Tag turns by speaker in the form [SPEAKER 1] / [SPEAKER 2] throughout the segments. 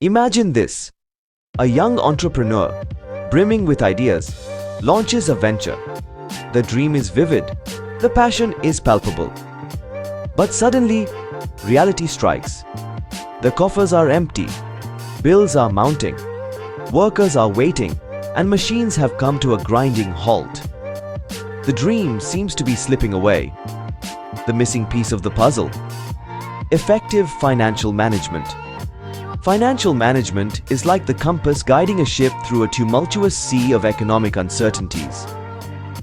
[SPEAKER 1] Imagine this. A young entrepreneur, brimming with ideas, launches a venture. The dream is vivid, the passion is palpable. But suddenly, reality strikes. The coffers are empty, bills are mounting, workers are waiting, and machines have come to a grinding halt. The dream seems to be slipping away. The missing piece of the puzzle: effective financial management. Financial management is like the compass guiding a ship through a tumultuous sea of economic uncertainties.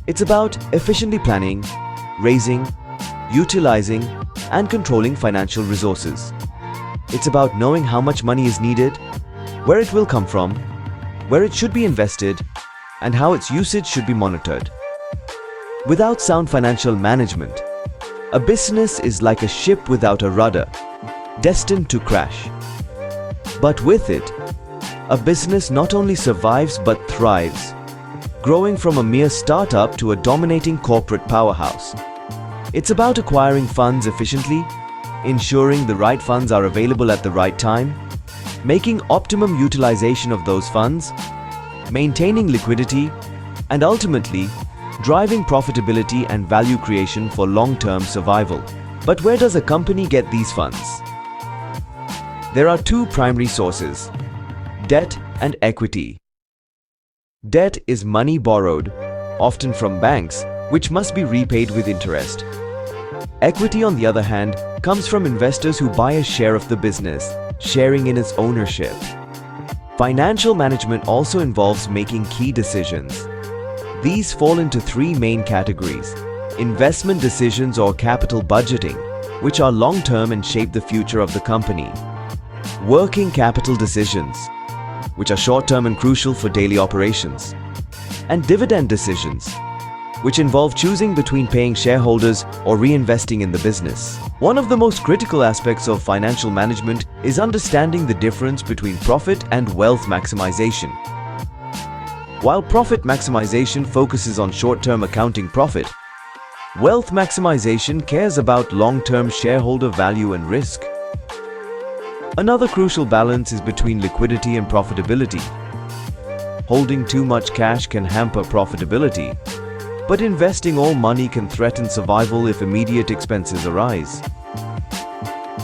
[SPEAKER 1] It's about efficiently planning, raising, utilizing, and controlling financial resources. It's about knowing how much money is needed, where it will come from, where it should be invested, and how its usage should be monitored. Without sound financial management, a business is like a ship without a rudder, destined to crash. But with it, a business not only survives but thrives, growing from a mere startup to a dominating corporate powerhouse. It's about acquiring funds efficiently, ensuring the right funds are available at the right time, making optimum utilization of those funds, maintaining liquidity, and ultimately, driving profitability and value creation for long-term survival. But where does a company get these funds? There are two primary sources: debt and equity. Debt is money borrowed, often from banks, which must be repaid with interest. Equity, on the other hand, comes from investors who buy a share of the business, sharing in its ownership. Financial management also involves making key decisions. These fall into three main categories: investment decisions or capital budgeting, which are long-term and shape the future of the company; working capital decisions, which are short-term and crucial for daily operations; and dividend decisions, which involve choosing between paying shareholders or reinvesting in the business. One of the most critical aspects of financial management is understanding the difference between profit and wealth maximization. While profit maximization focuses on short-term accounting profit, wealth maximization cares about long-term shareholder value and risk. Another crucial balance is between liquidity and profitability. Holding too much cash can hamper profitability, but investing all money can threaten survival if immediate expenses arise.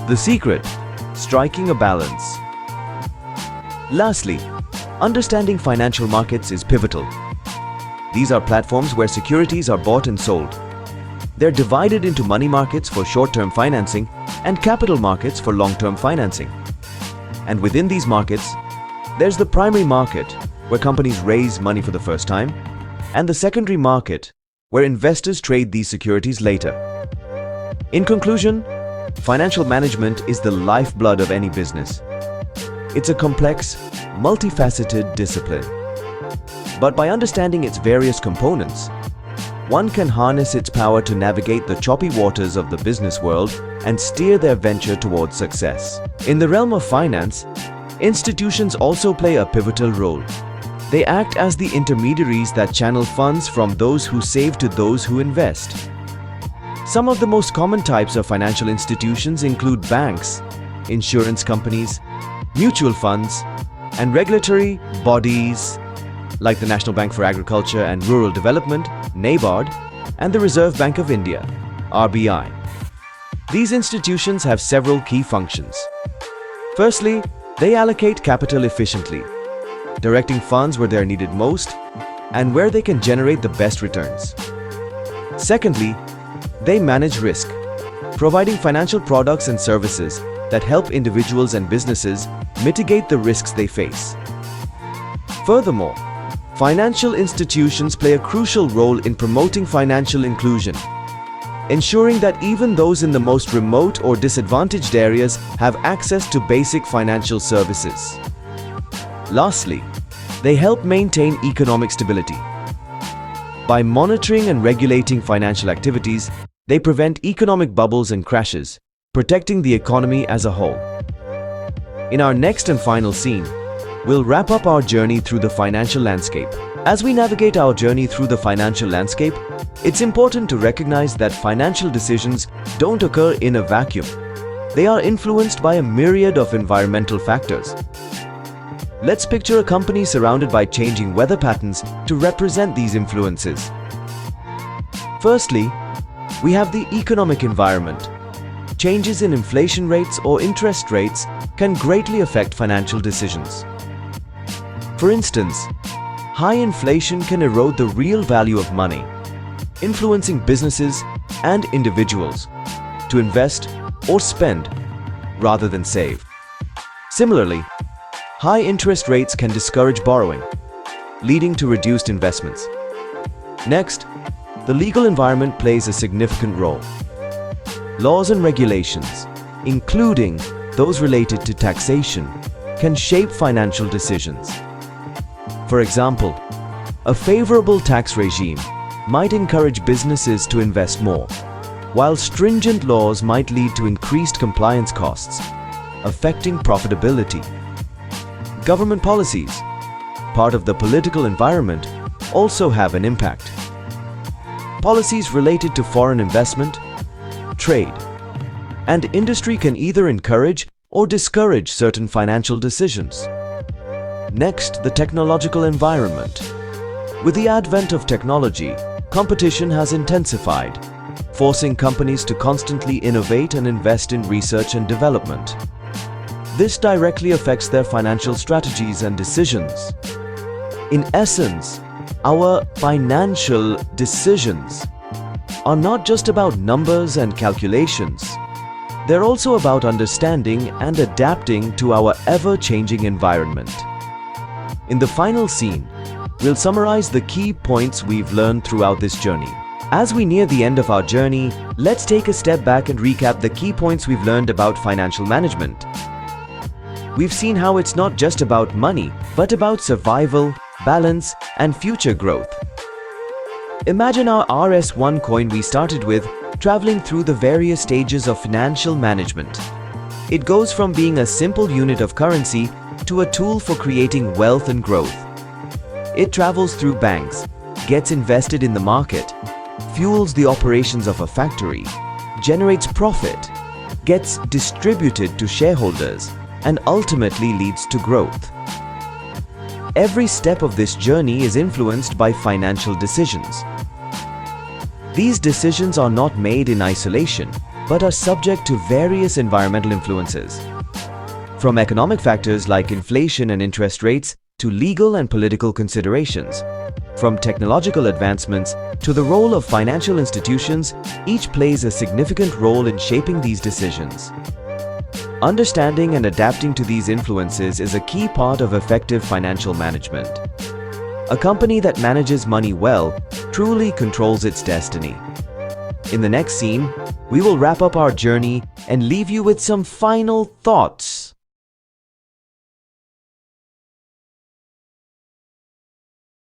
[SPEAKER 1] The secret: striking a balance. Lastly, understanding financial markets is pivotal. These are platforms where securities are bought and sold. They're divided into money markets for short-term financing and capital markets for long-term financing. And within these markets, there's the primary market, where companies raise money for the first time, and the secondary market, where investors trade these securities later. In conclusion, financial management is the lifeblood of any business. It's a complex, multifaceted discipline. But by understanding its various components, one can harness its power to navigate the choppy waters of the business world and steer their venture towards success. In the realm of finance, institutions also play a pivotal role. They act as the intermediaries that channel funds from those who save to those who invest. Some of the most common types of financial institutions include banks, insurance companies, mutual funds, and regulatory bodies like the National Bank for Agriculture and Rural Development, NABARD, and the Reserve Bank of India, RBI. These institutions have several key functions. Firstly, they allocate capital efficiently, directing funds where they are needed most and where they can generate the best returns. Secondly, they manage risk, providing financial products and services that help individuals and businesses mitigate the risks they face. Furthermore, financial institutions play a crucial role in promoting financial inclusion, ensuring that even those in the most remote or disadvantaged areas have access to basic financial services. Lastly, they help maintain economic stability. By monitoring and regulating financial activities, they prevent economic bubbles and crashes, protecting the economy as a whole. In our next and final scene, we'll wrap up our journey through the financial landscape. As we navigate our journey through the financial landscape, it's important to recognize that financial decisions don't occur in a vacuum. they are influenced by a myriad of environmental factors. Let's picture a company surrounded by changing weather patterns to represent these influences. Firstly, we have the economic environment. Changes in inflation rates or interest rates can greatly affect financial decisions. For instance, high inflation can erode the real value of money, influencing businesses and individuals to invest or spend rather than save. Similarly, high interest rates can discourage borrowing, leading to reduced investments. Next, the legal environment plays a significant role. Laws and regulations, including those related to taxation, can shape financial decisions. For example, a favorable tax regime might encourage businesses to invest more, while stringent laws might lead to increased compliance costs, affecting profitability. Government policies, part of the political environment, also have an impact. Policies related to foreign investment, trade, and industry can either encourage or discourage certain financial decisions. Next, the technological environment. With the advent of technology, competition has intensified, forcing companies to constantly innovate and invest in research and development. This directly affects their financial strategies and decisions. In essence, our financial decisions are not just about numbers and calculations. They're also about understanding and adapting to our ever-changing environment. In the final scene, we'll summarize the key points we've learned throughout this journey. As we near the end of our journey, let's take a step back and recap the key points we've learned about financial management. We've seen how it's not just about money, but about survival, balance, and future growth. Imagine our RS1 coin we started with traveling through the various stages of financial management. It goes from being a simple unit of currency to a tool for creating wealth and growth. It travels through banks, gets invested in the market, fuels the operations of a factory, generates profit, gets distributed to shareholders, and ultimately leads to growth. Every step of this journey is influenced by financial decisions. These decisions are not made in isolation, but are subject to various environmental influences. From economic factors like inflation and interest rates to legal and political considerations, from technological advancements to the role of financial institutions, each plays a significant role in shaping these decisions. Understanding and adapting to these influences is a key part of effective financial management. A company that manages money well truly controls its destiny. In the next scene, we will wrap up our journey and leave you with some final thoughts.